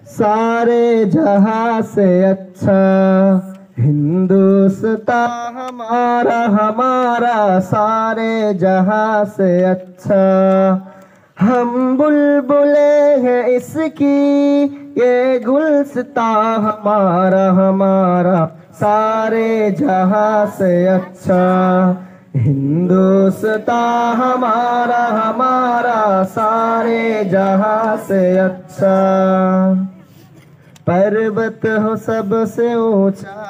सारे जहां से अच्छा हिंदुस्तान हमारा हमारा सारे जहां से अच्छा। हम बुलबुले हैं इसकी ये गुलस्तान हमारा हमारा सारे जहां से अच्छा। हिंदुस्तान हमारा हमारा सारे जहां से अच्छा। पर्वत हो सबसे ऊंचा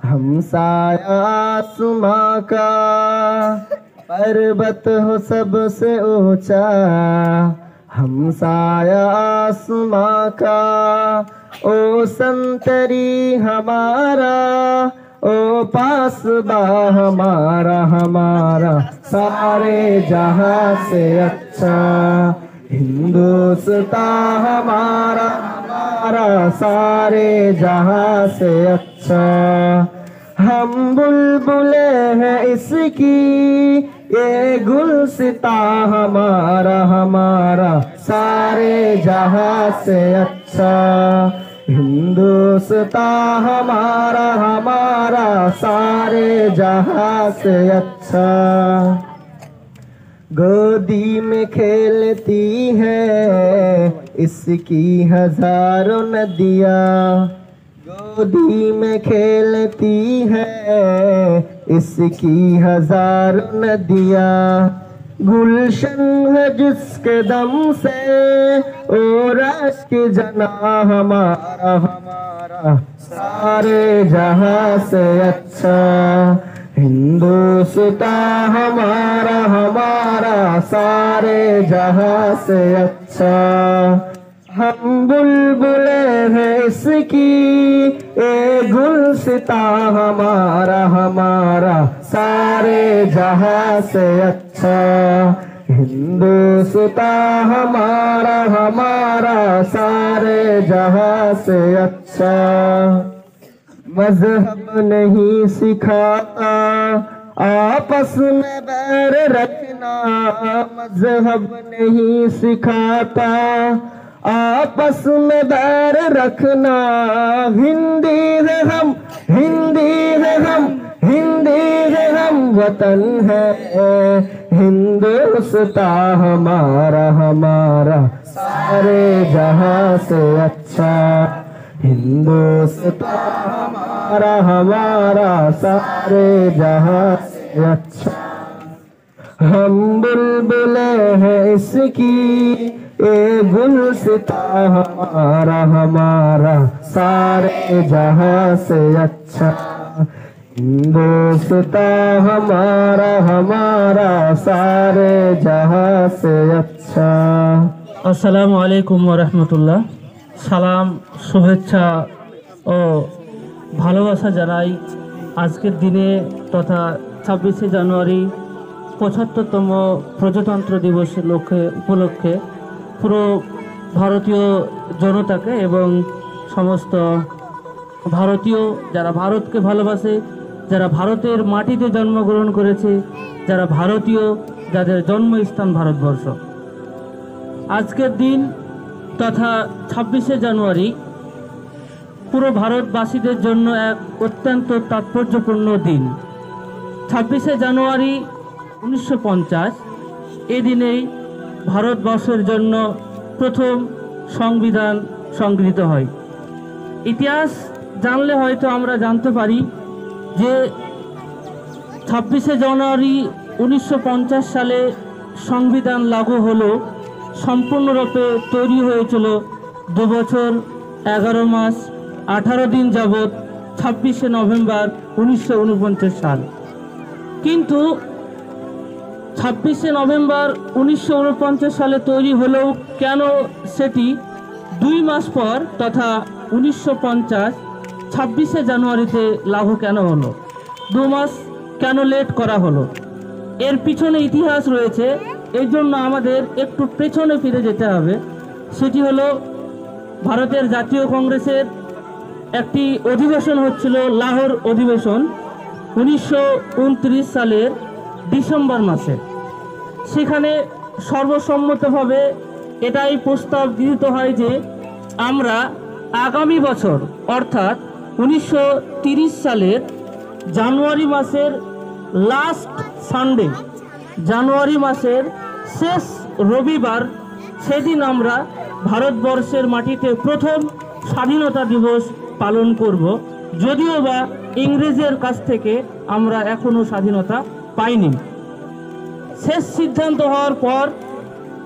हमसाया आसमां का। पर्वत हो सबसे ऊंचा हमसाया आसमां का। ओ संतरी हमारा ओ पासबा हमारा हमारा सारे जहां से अच्छा। हिंदुस्तान हमारा हमारा सारे जहां से अच्छा। हम बुलबुले हैं इसकी ये गुलसिता हमारा हमारा सारे जहां से अच्छा। हिंदुस्तान हमारा हमारा सारे जहां से अच्छा। गोदी में खेलती है इसकी हजारों नदियाँ। गोदी में खेलती है इसकी हजारों नदियाँ। गुलशन है जिसके दम से ओ रश्क जना हमारा हमारा सारे जहां से अच्छा। हिंदुस्तान हमारा हमारा सारे जहां से अच्छा। हम बुलबुले हैं इसकी ए गुलसिता हमारा हमारा सारे जहां से अच्छा। हिंदुस्तान हमारा हमारा सारे जहां से अच्छा। मजहब नहीं सिखाता आपस में बैर रखना। मजहब नहीं सिखाता आपस में बैर रखना। हिंदी है हम हिंदी है हम हिंदी है हम वतन है हिंदुस्तान हमारा हमारा सारे जहां से अच्छा। हिंदुस्तान हमारा हमारा सारे जहां से अच्छा। हम बुलबुले हैं इसकी ए गुलसिता हमारा हमारा सारे जहां से अच्छा। हिंदुस्तान हमारा हमारा सारे जहां से अच्छा। আসসালামু আলাইকুম ওয়া রাহমাতুল্লাহ। সালাম শুভেচ্ছা ও ভালোবাসা জানাই আজকের দিনে তথা 26শে জানুয়ারি ৭৫তম প্রজাতন্ত্র দিবসের উপলক্ষে পুরো ভারতীয় জনতাকে এবং সমস্ত ভারতীয় যারা ভারতকে ভালোবাসে, যারা ভারতের মাটিতে জন্মগ্রহণ করেছে, যারা ভারতীয়, যাদের জন্মস্থান ভারতবর্ষ। আজকের দিন তথা 26শে জানুয়ারি পুরো ভারতবাসীদের জন্য এক অত্যন্ত তাৎপর্যপূর্ণ দিন। 26শে জানুয়ারি 1950 এই দিনেই ভারতবর্ষের জন্য প্রথম সংবিধান সংগৃহীত হয়। ইতিহাস জানলে হয়তো আমরা জানতে পারি যে 26শে জানুয়ারি 1950 সালে সংবিধান লাগু হলো সম্পূর্ণরূপে তৈরি হয়েছিল 2 বছর 11 মাস 18 দিন যাবৎ 26শে নভেম্বর 1949 সাল। কিন্তু 26শে নভেম্বর 1949 সালে তৈরি হলেও কেন সেটি 2 মাস পর তথা 1950 26শে জানুয়ারিতে লাগু কেন হলো, 2 মাস কেন লেট করা হলো, এর পিছনে ইতিহাস রয়েছে। এই জন্য আমাদের একটু পেছনে ফিরে যেতে হবে। সেটি হলো ভারতের জাতীয় কংগ্রেসের একটি অধিবেশন হচ্ছিল, লাহোর অধিবেশন 1929 সালের ডিসেম্বর মাসে। সেখানে সর্বসম্মতভাবে এটাই প্রস্তাব গৃহীত হয় যে আমরা আগামী বছর অর্থাৎ 1930 সালের জানুয়ারি মাসের লাস্ট সানডে, জানুয়ারি মাসের শেষ রবিবার, সেদিন আমরা ভারতবর্ষের মাটিতে প্রথম স্বাধীনতা দিবস পালন করব। যদিও বা ইংরেজের কাছ থেকে আমরা এখনো স্বাধীনতা পাইনি। শেষ সিদ্ধান্ত হওয়ার পর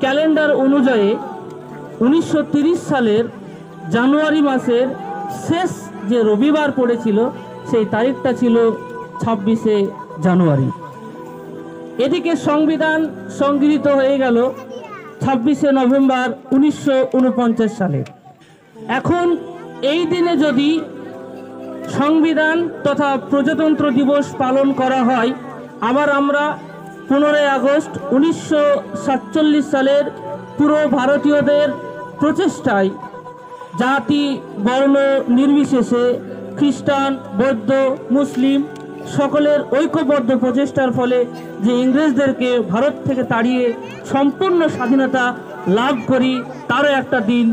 ক্যালেন্ডার অনুযায়ী 1930 সালের জানুয়ারি মাসের শেষ যে রবিবার পড়েছিল সেই তারিখটা ছিল 26শে জানুয়ারি। এদিকে সংবিধান সংগৃহীত হয়ে গেল 26শে নভেম্বর 1949 সালে। এখন এই দিনে যদি সংবিধান তথা প্রজাতন্ত্র দিবস পালন করা হয়, আবার আমরা 15 আগস্ট 1947 সালের পুরো ভারতীয়দের প্রচেষ্টায় জাতি বর্ণ নির্বিশেষে খ্রিস্টান, বৌদ্ধ, মুসলিম সকলের ঐক্যবদ্ধ প্রচেষ্টার ফলে যে ইংরেজদেরকে ভারত থেকে তাড়িয়ে সম্পূর্ণ স্বাধীনতা লাভ করি, তারও একটা দিন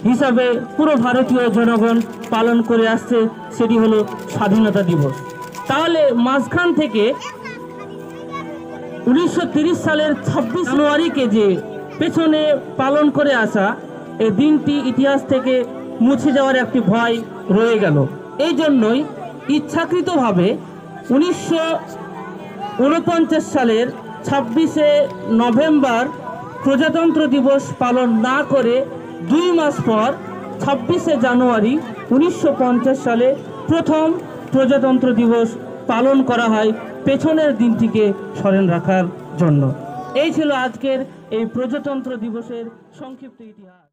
হিসাবে পুরো ভারতীয় জনগণ পালন করে আসছে, সেটি হলো স্বাধীনতা দিবস। তাহলে মাঝখান থেকে 1930 সালের 26 জানুয়ারিকে যে পেছনে পালন করে আসা, এই দিনটি ইতিহাস থেকে মুছে যাওয়ার একটি ভয় রয়ে গেল। এই জন্যই ইচ্ছাকৃতভাবে 1949 সালের 26শে নভেম্বর প্রজাতন্ত্র দিবস পালন না করে 2 মাস পর 26শে জানুয়ারি 1950 সালে প্রথম প্রজাতন্ত্র দিবস পালন করা হয় পেছনের দিনটিকে স্মরণ রাখার জন্য। এই ছিল আজকের এই প্রজাতন্ত্র দিবসের সংক্ষিপ্ত ইতিহাস।